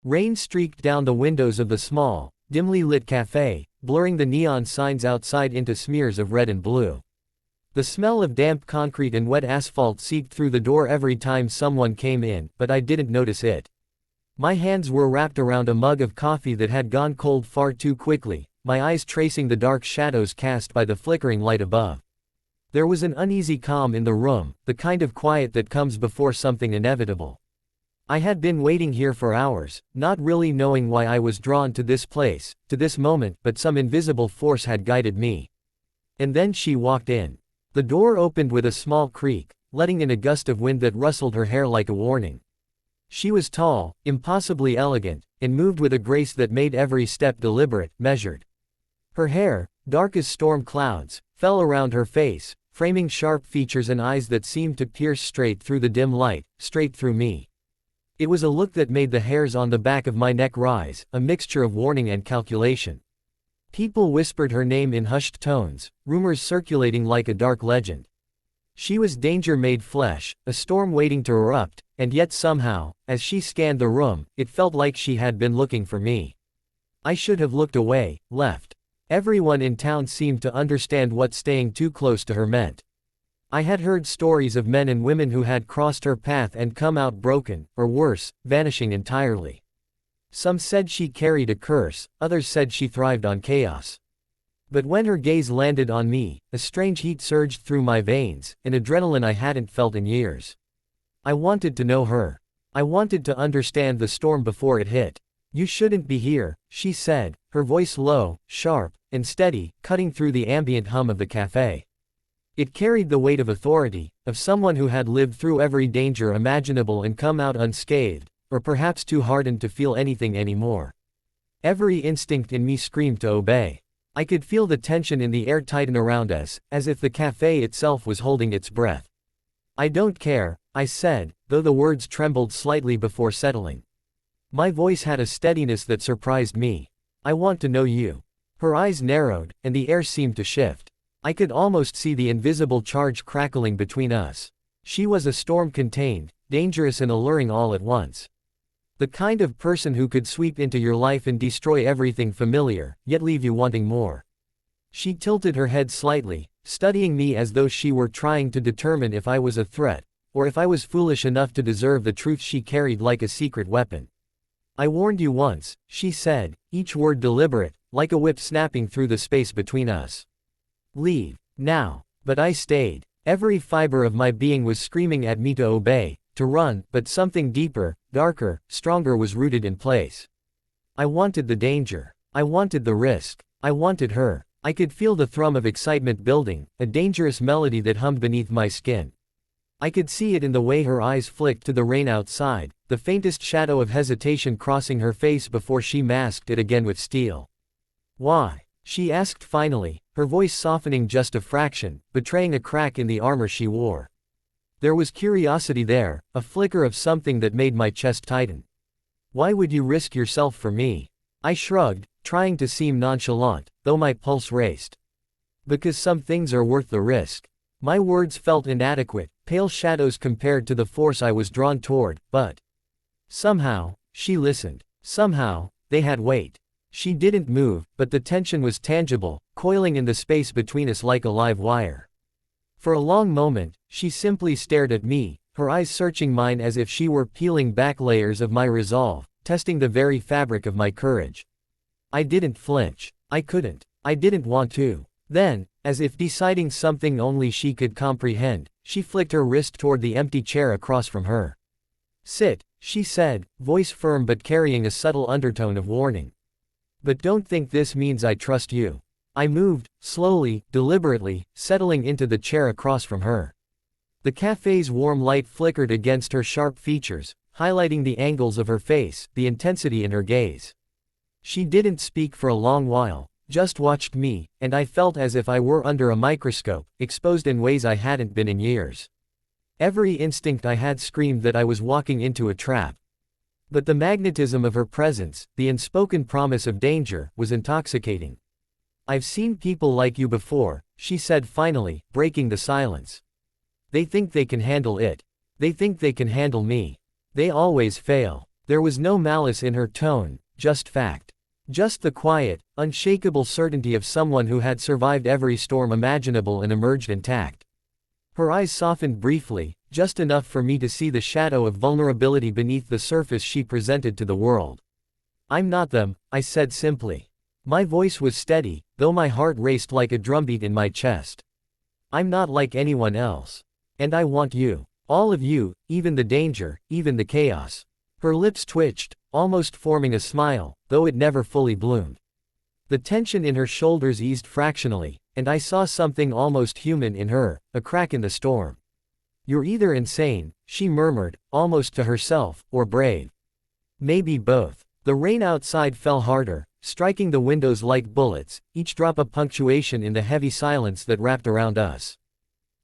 Rain streaked down the windows of the small, dimly lit cafe, blurring the neon signs outside into smears of red and blue. The smell of damp concrete and wet asphalt seeped through the door every time someone came in, but I didn't notice it. My hands were wrapped around a mug of coffee that had gone cold far too quickly, my eyes tracing the dark shadows cast by the flickering light above. There was an uneasy calm in the room, the kind of quiet that comes before something inevitable. I had been waiting here for hours, not really knowing why I was drawn to this place, to this moment, but some invisible force had guided me. And then she walked in. The door opened with a small creak, letting in a gust of wind that rustled her hair like a warning. She was tall, impossibly elegant, and moved with a grace that made every step deliberate, measured. Her hair, dark as storm clouds, fell around her face, framing sharp features and eyes that seemed to pierce straight through the dim light, straight through me. It was a look that made the hairs on the back of my neck rise, a mixture of warning and calculation. People whispered her name in hushed tones, rumors circulating like a dark legend. She was danger made flesh, a storm waiting to erupt, and yet somehow, as she scanned the room, it felt like she had been looking for me. I should have looked away, left. Everyone in town seemed to understand what staying too close to her meant. I had heard stories of men and women who had crossed her path and come out broken, or worse, vanishing entirely. Some said she carried a curse, others said she thrived on chaos. But when her gaze landed on me, a strange heat surged through my veins, an adrenaline I hadn't felt in years. I wanted to know her. I wanted to understand the storm before it hit. "You shouldn't be here," she said, her voice low, sharp, and steady, cutting through the ambient hum of the cafe. It carried the weight of authority, of someone who had lived through every danger imaginable and come out unscathed, or perhaps too hardened to feel anything anymore. Every instinct in me screamed to obey. I could feel the tension in the air tighten around us, as if the cafe itself was holding its breath. "I don't care," I said, though the words trembled slightly before settling. My voice had a steadiness that surprised me. "I want to know you." Her eyes narrowed, and the air seemed to shift. I could almost see the invisible charge crackling between us. She was a storm contained, dangerous and alluring all at once. The kind of person who could sweep into your life and destroy everything familiar, yet leave you wanting more. She tilted her head slightly, studying me as though she were trying to determine if I was a threat, or if I was foolish enough to deserve the truth she carried like a secret weapon. "I warned you once," she said, each word deliberate, like a whip snapping through the space between us. "Leave, now." But I stayed. Every fiber of my being was screaming at me to obey, to run, but something deeper, darker, stronger was rooted in place. I wanted the danger. I wanted the risk. I wanted her. I could feel the thrum of excitement building, a dangerous melody that hummed beneath my skin. I could see it in the way her eyes flicked to the rain outside, the faintest shadow of hesitation crossing her face before she masked it again with steel. "Why?" she asked finally, her voice softening just a fraction, betraying a crack in the armor she wore. There was curiosity there, a flicker of something that made my chest tighten. "Why would you risk yourself for me?" I shrugged, trying to seem nonchalant, though my pulse raced. "Because some things are worth the risk." My words felt inadequate, pale shadows compared to the force I was drawn toward, but somehow, she listened. Somehow, they had weight. She didn't move, but the tension was tangible, coiling in the space between us like a live wire. For a long moment, she simply stared at me, her eyes searching mine as if she were peeling back layers of my resolve, testing the very fabric of my courage. I didn't flinch. I couldn't. I didn't want to. Then, as if deciding something only she could comprehend, she flicked her wrist toward the empty chair across from her. "Sit," she said, voice firm but carrying a subtle undertone of warning. "But don't think this means I trust you." I moved, slowly, deliberately, settling into the chair across from her. The cafe's warm light flickered against her sharp features, highlighting the angles of her face, the intensity in her gaze. She didn't speak for a long while, just watched me, and I felt as if I were under a microscope, exposed in ways I hadn't been in years. Every instinct I had screamed that I was walking into a trap. But the magnetism of her presence, the unspoken promise of danger, was intoxicating. "I've seen people like you before," she said finally, breaking the silence. "They think they can handle it. They think they can handle me. They always fail." There was no malice in her tone, just fact. Just the quiet, unshakable certainty of someone who had survived every storm imaginable and emerged intact. Her eyes softened briefly, just enough for me to see the shadow of vulnerability beneath the surface she presented to the world. "I'm not them," I said simply. My voice was steady, though my heart raced like a drumbeat in my chest. "I'm not like anyone else. And I want you. All of you, even the danger, even the chaos." Her lips twitched, almost forming a smile, though it never fully bloomed. The tension in her shoulders eased fractionally, and I saw something almost human in her, a crack in the storm. "You're either insane," she murmured, almost to herself, "or brave. Maybe both." The rain outside fell harder, striking the windows like bullets, each drop a punctuation in the heavy silence that wrapped around us.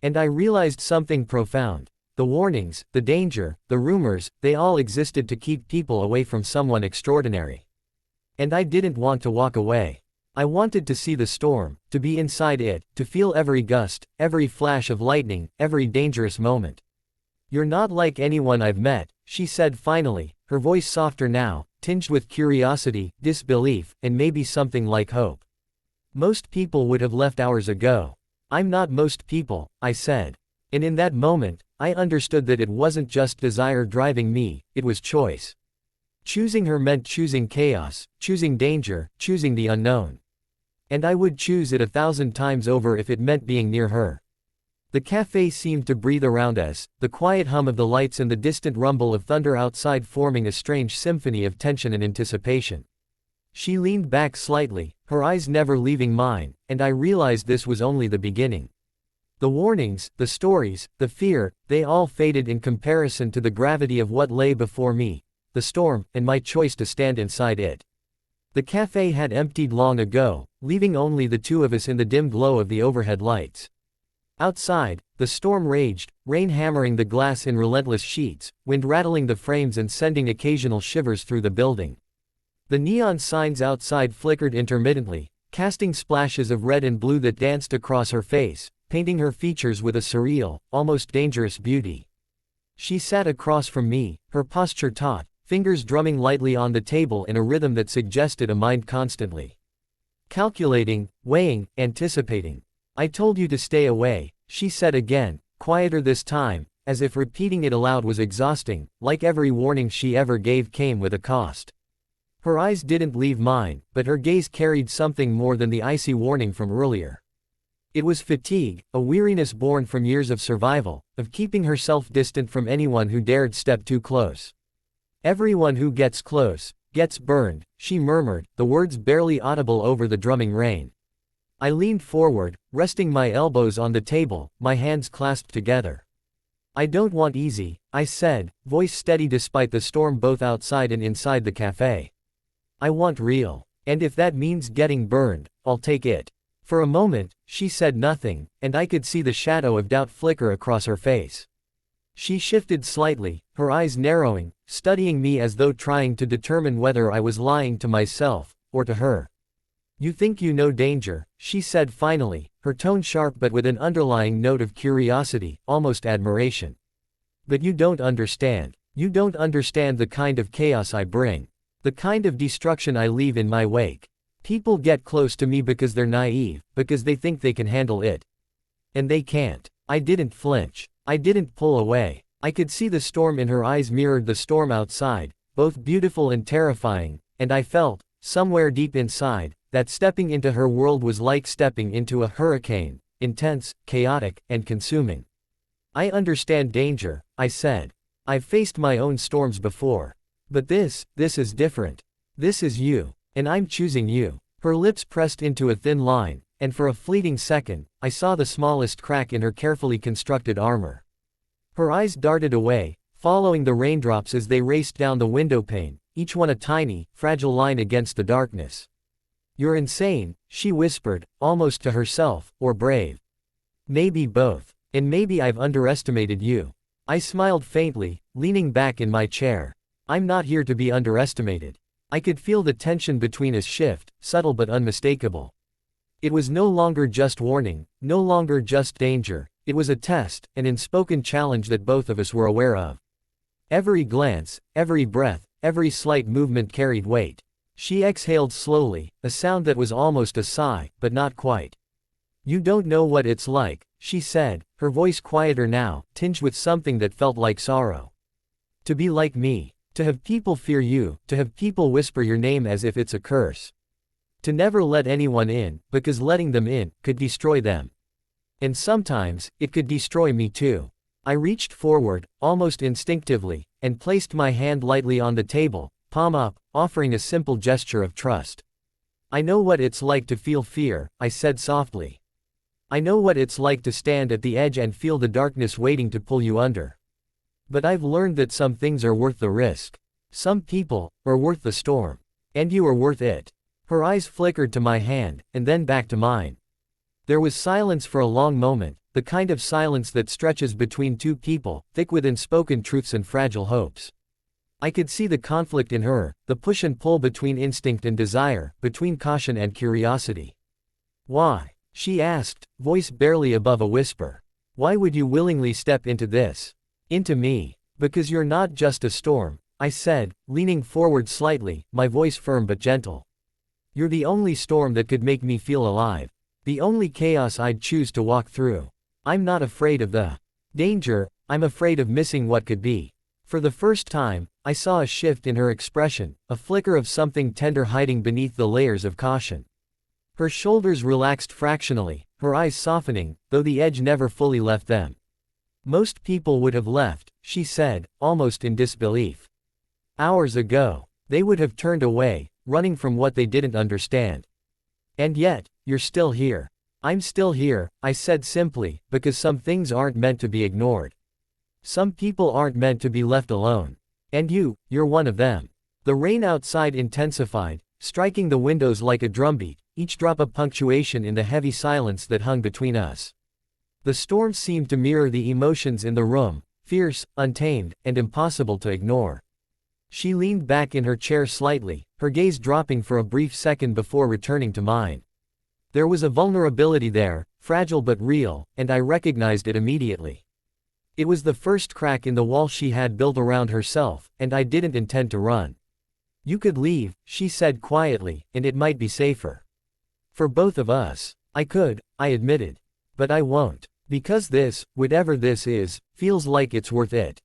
And I realized something profound. The warnings, the danger, the rumors, they all existed to keep people away from someone extraordinary. And I didn't want to walk away. I wanted to see the storm, to be inside it, to feel every gust, every flash of lightning, every dangerous moment. "You're not like anyone I've met," she said finally, her voice softer now, tinged with curiosity, disbelief, and maybe something like hope. "Most people would have left hours ago." "I'm not most people," I said. And in that moment, I understood that it wasn't just desire driving me, it was choice. Choosing her meant choosing chaos, choosing danger, choosing the unknown. And I would choose it 1,000 times over if it meant being near her. The cafe seemed to breathe around us, the quiet hum of the lights and the distant rumble of thunder outside forming a strange symphony of tension and anticipation. She leaned back slightly, her eyes never leaving mine, and I realized this was only the beginning. The warnings, the stories, the fear, they all faded in comparison to the gravity of what lay before me, the storm, and my choice to stand inside it. The cafe had emptied long ago, leaving only the two of us in the dim glow of the overhead lights. Outside, the storm raged, rain hammering the glass in relentless sheets, wind rattling the frames and sending occasional shivers through the building. The neon signs outside flickered intermittently, casting splashes of red and blue that danced across her face, painting her features with a surreal, almost dangerous beauty. She sat across from me, her posture taut, fingers drumming lightly on the table in a rhythm that suggested a mind constantly calculating, weighing, anticipating. "I told you to stay away," she said again, quieter this time, as if repeating it aloud was exhausting, like every warning she ever gave came with a cost. Her eyes didn't leave mine, but her gaze carried something more than the icy warning from earlier. It was fatigue, a weariness born from years of survival, of keeping herself distant from anyone who dared step too close. "Everyone who gets close, gets burned," she murmured, the words barely audible over the drumming rain. I leaned forward, resting my elbows on the table, my hands clasped together. "I don't want easy," I said, voice steady despite the storm both outside and inside the cafe. "I want real. And if that means getting burned, I'll take it." For a moment, she said nothing, and I could see the shadow of doubt flicker across her face. She shifted slightly, her eyes narrowing, studying me as though trying to determine whether I was lying to myself, or to her. "You think you know danger," she said finally, her tone sharp but with an underlying note of curiosity, almost admiration. "But you don't understand. You don't understand the kind of chaos I bring. The kind of destruction I leave in my wake. People get close to me because they're naive, because they think they can handle it. And they can't." I didn't flinch. I didn't pull away. I could see the storm in her eyes mirrored the storm outside, both beautiful and terrifying, and I felt, somewhere deep inside, that stepping into her world was like stepping into a hurricane, intense, chaotic, and consuming. "I understand danger," I said. "I've faced my own storms before. But this is different. This is you. And I'm choosing you." Her lips pressed into a thin line, and for a fleeting second, I saw the smallest crack in her carefully constructed armor. Her eyes darted away, following the raindrops as they raced down the windowpane, each one a tiny, fragile line against the darkness. "You're insane," she whispered, almost to herself, "or brave. Maybe both. And maybe I've underestimated you." I smiled faintly, leaning back in my chair. "I'm not here to be underestimated." I could feel the tension between us shift, subtle but unmistakable. It was no longer just warning, no longer just danger, it was a test, an unspoken challenge that both of us were aware of. Every glance, every breath, every slight movement carried weight. She exhaled slowly, a sound that was almost a sigh, but not quite. You don't know what it's like, she said, her voice quieter now, tinged with something that felt like sorrow. To be like me. To have people fear you, to have people whisper your name as if it's a curse. To never let anyone in, because letting them in could destroy them. And sometimes, it could destroy me too. I reached forward, almost instinctively, and placed my hand lightly on the table, palm up, offering a simple gesture of trust. I know what it's like to feel fear, I said softly. I know what it's like to stand at the edge and feel the darkness waiting to pull you under. But I've learned that some things are worth the risk. Some people are worth the storm. And you are worth it. Her eyes flickered to my hand, and then back to mine. There was silence for a long moment, the kind of silence that stretches between two people, thick with unspoken truths and fragile hopes. I could see the conflict in her, the push and pull between instinct and desire, between caution and curiosity. Why? She asked, voice barely above a whisper. Why would you willingly step into this? Into me. Because you're not just a storm, I said, leaning forward slightly, my voice firm but gentle. You're the only storm that could make me feel alive. The only chaos I'd choose to walk through. I'm not afraid of the danger, I'm afraid of missing what could be. For the first time, I saw a shift in her expression, a flicker of something tender hiding beneath the layers of caution. Her shoulders relaxed fractionally, her eyes softening, though the edge never fully left them. Most people would have left, she said, almost in disbelief. Hours ago. They would have turned away, running from what they didn't understand. And yet, you're still here. I'm still here, I said simply, because some things aren't meant to be ignored. Some people aren't meant to be left alone. And you're one of them. The rain outside intensified, striking the windows like a drumbeat, each drop of punctuation in the heavy silence that hung between us. The storm seemed to mirror the emotions in the room, fierce, untamed, and impossible to ignore. She leaned back in her chair slightly, her gaze dropping for a brief second before returning to mine. There was a vulnerability there, fragile but real, and I recognized it immediately. It was the first crack in the wall she had built around herself, and I didn't intend to run. You could leave, she said quietly, and it might be safer. For both of us. I could, I admitted. But I won't. Because this, whatever this is, feels like it's worth it.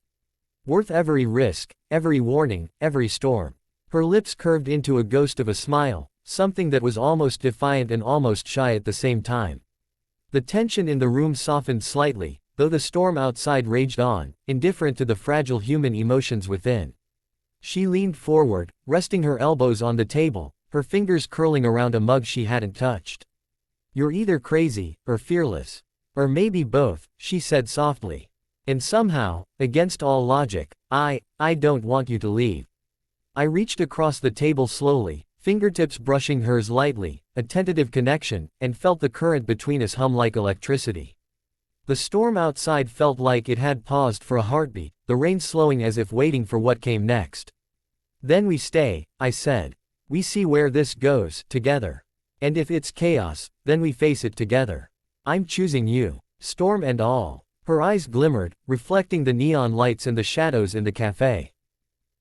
Worth every risk, every warning, every storm. Her lips curved into a ghost of a smile, something that was almost defiant and almost shy at the same time. The tension in the room softened slightly, though the storm outside raged on, indifferent to the fragile human emotions within. She leaned forward, resting her elbows on the table, her fingers curling around a mug she hadn't touched. You're either crazy, or fearless. Or maybe both, she said softly. And somehow, against all logic, I don't want you to leave. I reached across the table slowly, fingertips brushing hers lightly, a tentative connection, and felt the current between us hum like electricity. The storm outside felt like it had paused for a heartbeat, the rain slowing as if waiting for what came next. Then we stay, I said. We see where this goes, together. And if it's chaos, then we face it together. I'm choosing you, storm and all. Her eyes glimmered, reflecting the neon lights and the shadows in the cafe.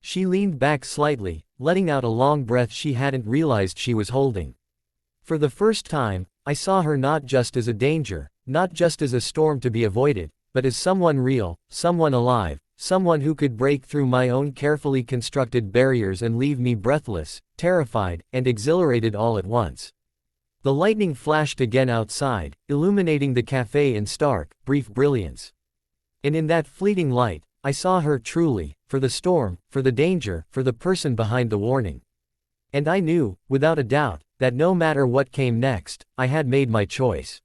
She leaned back slightly, letting out a long breath she hadn't realized she was holding. For the first time, I saw her not just as a danger, not just as a storm to be avoided, but as someone real, someone alive, someone who could break through my own carefully constructed barriers and leave me breathless, terrified, and exhilarated all at once. The lightning flashed again outside, illuminating the cafe in stark, brief brilliance. And in that fleeting light, I saw her truly, for the storm, for the danger, for the person behind the warning. And I knew, without a doubt, that no matter what came next, I had made my choice.